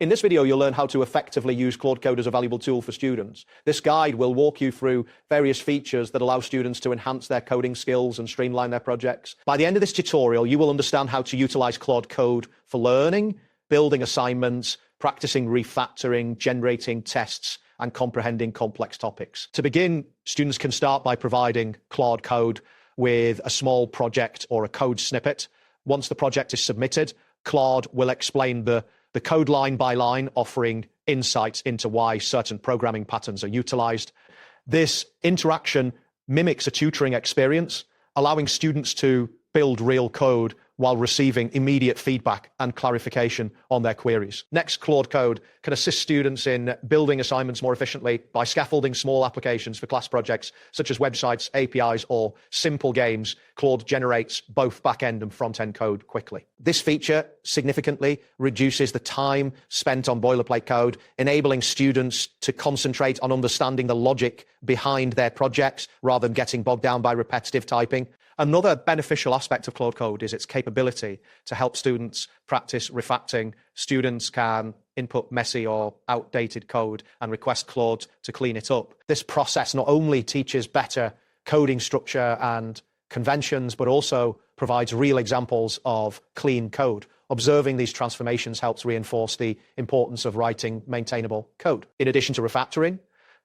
In this video, you'll learn how to effectively use Claude Code as a valuable tool for students. This guide will walk you through various features that allow students to enhance their coding skills and streamline their projects. By the end of this tutorial, you will understand how to utilize Claude Code for learning, building assignments, practicing refactoring, generating tests, and comprehending complex topics. To begin, students can start by providing Claude Code with a small project or a code snippet. Once the project is submitted, Claude will explain the code line by line, offering insights into why certain programming patterns are utilized. This interaction mimics a tutoring experience, allowing students to build real code while receiving immediate feedback and clarification on their queries. Next, Claude Code can assist students in building assignments more efficiently by scaffolding small applications for class projects, such as websites, APIs, or simple games. Claude generates both back-end and front-end code quickly. This feature significantly reduces the time spent on boilerplate code, enabling students to concentrate on understanding the logic behind their projects rather than getting bogged down by repetitive typing. Another beneficial aspect of Claude Code is its capability to help students practice refactoring. Students can input messy or outdated code and request Claude to clean it up. This process not only teaches better coding structure and conventions, but also provides real examples of clean code. Observing these transformations helps reinforce the importance of writing maintainable code. In addition to refactoring,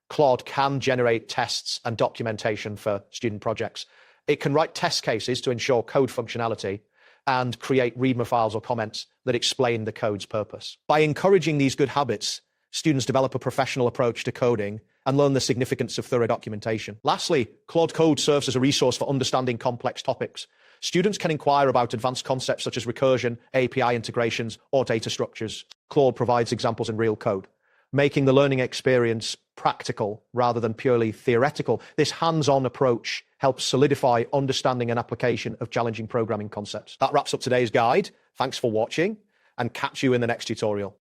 Claude can generate tests and documentation for student projects. It can write test cases to ensure code functionality and create readme files or comments that explain the code's purpose. By encouraging these good habits, students develop a professional approach to coding and learn the significance of thorough documentation. Lastly, Claude Code serves as a resource for understanding complex topics. Students can inquire about advanced concepts such as recursion, API integrations, or data structures. Claude provides examples in real code, making the learning experience practical rather than purely theoretical. This hands-on approach helps solidify understanding and application of challenging programming concepts. That wraps up today's guide. Thanks for watching, and catch you in the next tutorial.